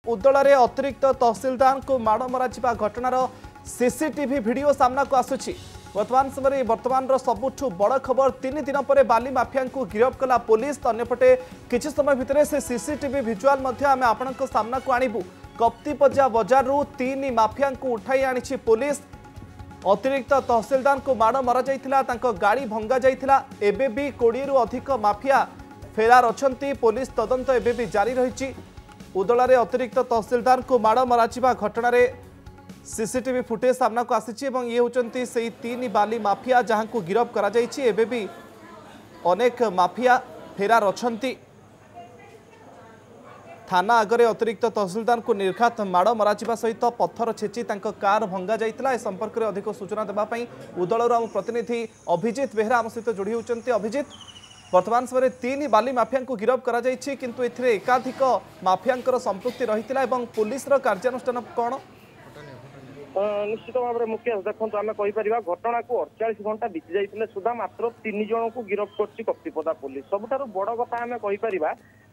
उदल अतिरिक्त तहसिलदार को माड़ मरा घटनार सीसीटीवी वीडियो सामना को आसुची। वर्तमान सबुठ बड़ खबर 3 दिन पर बाली माफिया को गिरफ्त कला पुलिस। अन्यपटे किछि समय भितर से सीसीटीवी विजुआल आम आपण सामना को आणबू। कप्तिपजा बजार 3 माफिया को उठाई आनी पुलिस। अतिरिक्त तहसिलदार को माड़ मरा गाड़ी भंगा जाइथिला। एबे भी 20 रु अधिक माफिया फेरार अछंती। पुलिस तदंत एबे भी जारी रही। उदल अतिरिक्त तहसिलदार को माड़ मरा घटना सीसीटीवी फुटेज सामना को आसी। ये होचंती से 3 बाली माफिया जहां को गिरफ्त करा जायछि। एबे भी अनेक माफिया फेरार अछंती। थाना आगरे अतिरिक्त तहसिलदार को निर्घात माड़ मरा सहित पत्थर छेची कार भंगा जाइतिला। ए संपर्क में अधिक सूचना देवाई उदल आम प्रतिनिधि अभिजित बेहरा आम सहित जोड़ी होती। अभिजित, वर्तमान समय 3 बाली माफिया को गिरफ्त करा जायछि, किंतु एथिरे एकाधिक माफिया संपृक्ति रही पुलिस कार्यानुष्ठान कौन? निश्चित भाव में मुकेश देखो आम कहीपर घटना को 48 घंटा बीती जाते सुधा मात्र 3 जन को गिरफ्त कर कप्तिपदा पुलिस। सबुठारु बड़ कथा आम कहीपर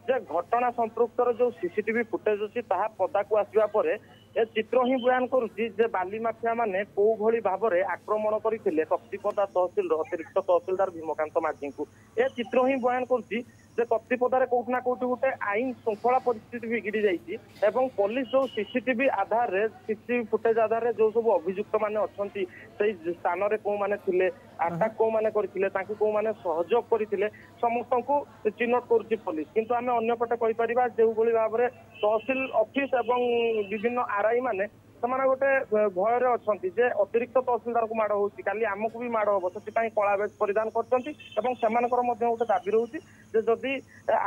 जे घटना संपृक्तर जो सीसीटीवी फुटेज अच्छी पदा को आसवा पर ए चित्र ही बयान करुच्ची जे बाली माफिया माने को भली भाव में आक्रमण करते कप्तिपदा तहसिल अतिरिक्त तहसिलदार भीमकांत माझी को। ए चित्र ही बयान करुच्ची जे कप्तिपदार कोठी ना कोठी गोटे आईन श्रृंखला परिस्थिति बिगिड़ी जाइए। पुलिस जो सीसीटीवी आधार रे सीसीटीवी फुटेज आधार रे जो सब अभियुक्त माने अछंती से स्थान रे को माने थिले अटैक को माने करथिले तांकु को माने सहयोग करथिले समस्त को चिन्हट करुच्ची पुलिस। किंतु आमे अन्य पटे कहि परिबा जे भली भाव रे तहसील ऑफिस एवं विभिन्न आरआई माने ସେମାନେ ଗୋଟେ ଭୟରେ ଅଛନ୍ତି ଯେ ଅତିରିକ୍ତ ତହସିଲଦାରକୁ ମାଡ଼ ହେଉଛି, କାଲି ଆମକୁ ବି ମାଡ଼ ହେବ, ସେଥିପାଇଁ କଳା ବେଶ ପରିଧାନ କରୁଛନ୍ତି। ଏବଂ ସେମାନଙ୍କର ମଧ୍ୟ ଗୋଟେ ଦାବି ରହୁଛି ଯେ ଯଦି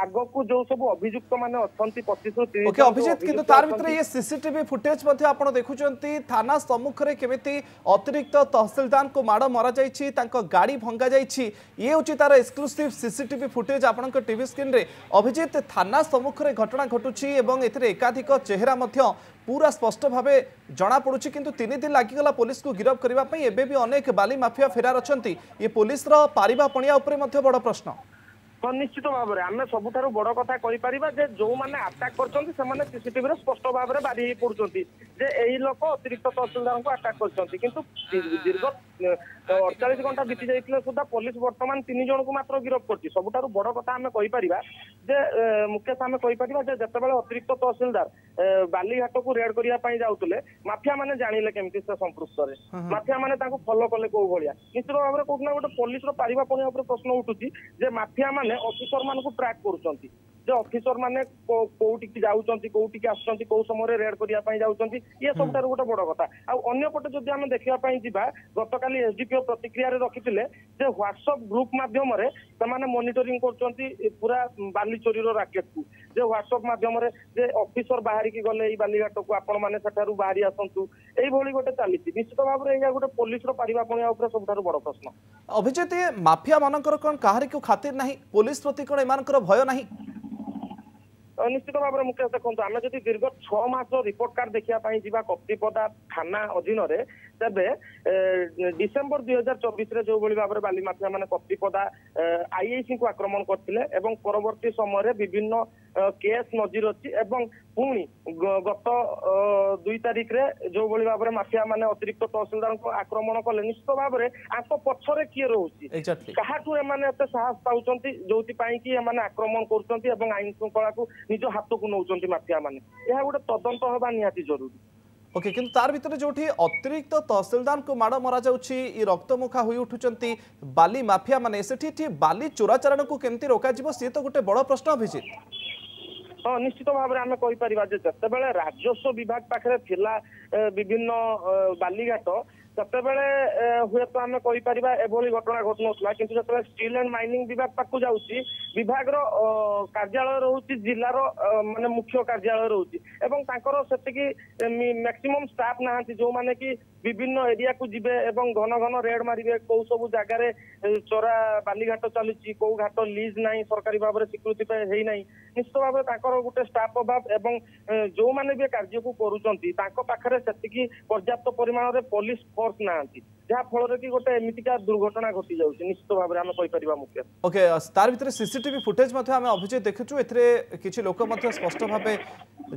ଆଗକୁ ଯୋଉ ସବୁ ଅଭିଯୁକ୍ତ ମାନେ ଅଛନ୍ତି 25 ରୁ 30। ओके अभिजित, किंतु तार भितर ये सीसीटीवी फुटेज मध्ये आपण देखुचंती थाना सम्मुखरे केमिति अतिरिक्त तहसिलदार को माड़ मरा जायछि, तांको गाड़ी भंगा जायछि। ये होची तार एक्सक्लूसिव सीसीटीवी फुटेज आपण टीवी स्क्रीन रे। अभिजित, थाना सम्मुखरे घटना घटुछि एवं एथिरे एकाधिक चेहरा मध्ये पूरा स्पष्ट भाव जना पड़ुछि, किंतु 3 दिन लागिगला पुलिस को गिरफ्त करबा पई। एबे भी अनेक बाली माफिया फेरार अछंती। ये पुलिस रो पारिबा पणिया उपरे मध्ये बड़ प्रश्न। तो निश्चित भाव में आम सबुठारु बड़ कथा कहीपर जे जो मैंने अटैक करछंती सेमाने सीसीटीवी रे स्पष्ट भाव में बारी पड़ुछंती जे एही लोक अतिरिक्त तहसिलदार को अटैक करछंती। किंतु दीर्घ 48 घंटा बीती जाइतिले सुधा पुलिस वर्तमान 3 जन को मात्र गिरफ्त करछि। सबुठारु बड़ कथा आम कहीपर जे मुकेश आम कहीपर जे जेतेबेले अतिरिक्त तहसिलदार बालीघाट को रेड करिया पई जाउतले माफिया माने जानिले केमिति से संपृक्त रे माफिया माने ताको फॉलो कले को भलिया। निश्चित भाव में कोना गोटे पुलिस रो पारिबा पणिया ऊपर प्रश्न उठुछि जे माफिया माने ऑफिसर मान को ट्रैक करूछंती जे ऑफिसर माने कोउटी की जाउछंती कोउटी की आछंती को समय रेड करिया पई जाउछंती। ये सबटार गोटे बड़ कथा। आ अन्य पटे जदि हम देखिया पई जिबा गतकाली एसडीपीओ प्रतिक्रिया रे रखिथिले जे व्हाट्सएप ग्रुप माध्यम रे तमाने मॉनिटरिंग करछंती पूरा बाली चोरी रो रैकेट को। जे व्हाट्सएप माध्यम रे जे ऑफिसर बाहरी की गले ई बालीघाट को आपण माने सठारु बाहरी आसंतु एई भली गोटे चालीसी। निश्चित भाव रे एया गोटे पुलिस रो पारिबा पणिया ऊपर सबटार बड़ प्रश्न। अभिजित, माफिया मानकर कोन काहरी को खातिर नाही, पुलिस प्रति कोन एमानकर भय नाही? निश्चित भाव में मुकेश देखो आम जब दीर्घ 6 मास रिपोर्ट कार्ड देखा जा कप्तिपदा थाना अधीन तेबे डिसेम्बर 2024 रे जो भाव में बाली माफिया माने कप्तिपदा आईआईसी को आक्रमण करथिले एवं परवर्ती समय विभिन्न केस नजीर अच्छी एवं पुणी गत 2 तारिख रे जो भाव में माफिया माने अतिरिक्त तहसिलदार को आक्रमण कले। निश्चित भाव में आंक पछरे किए रोची काहाठू एमाने एते साहस पाउचंती जोति पाई कि एमाने आक्रमण करूचंती एवं आईन श्रृंखला को निज हाथ को नौचंती माफिया माने। यह गोटे तदंत होबा निहाती जरूरी। ओके, किंतु तार भितर जोठी अतिरिक्त तहसिलदार को माड़ मरा जाउछि, ई रक्तमुखा होई उठुचंती बाली माफिया माने, सेठी बाली चोराचारण को केमती रोका जिवो से तो गोटे बड़ प्रश्न। अभिजित, हाँ निश्चित भाव में आम कहीपर जितेबाला राजस्व विभाग पाखे थिला विभिन्न बालीघाट सेतेबेले हुए तो आम कहीपर एभली घटना घटना कि जो स्टील एंड माइनिंग विभाग पाक जाऊँगी विभाग कार्यालय रोचे जिलार माने मुख्य कार्यालय रोचे मैक्सिमम स्टाफ ना जो माने कि विभिन्न एरिया को जिबे एवं घन घन रेड मारे कौ सब जगार चोरा बालीघाट चलुची कौ घाट लीज ना सरकारी भाव में स्वीकृति है निश्चित भाव में गोटे स्टाफ अभाव एवं जो माने भी कार्य को करुँच पाखे से पर्याप्त परिमाण में पुलिस फोर्स फोर्स नांती जहाँ फल कि गोटे एमतीका दुर्घटना घटी जाऊँ निश्चित भाव में आम कहीपर मुख्य ओके तार भीतर सीसीटीवी फुटेज आम अभिजित देखुचु किसी लोक स्पष्ट भाव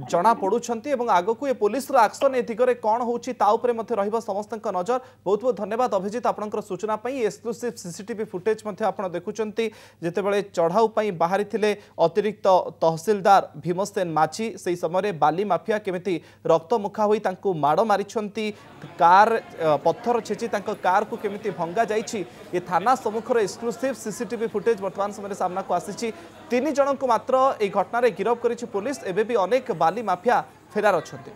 जना पड़ुंट आग को ये पुलिस एक्शन ए दिगरे कौन होपर समस्त नजर बहुत बहुत धन्यवाद अभिजित आपंकर सूचना एक्सक्लूसिव सीसीटीवी फुटेज आप देखुंट जितेबाला चढ़ाऊ बाहरी थे अतिरिक्त तहसिलदार भीमसेन माझी से समय बाली माफिया केमिति रक्त मुखा होई माड़ मारी कार पत्थर छेची कार को केमिति भंगा जाइछि ये थाना सम्मुखर एक्सक्लूसिव सीसीटीवी फुटेज वर्तमान समय सामना को आसी 3 जन को मात्र ए घटना गिरफ करिछि पुलिस एबे भी अनेक बाली माफिया फेरार अछंती।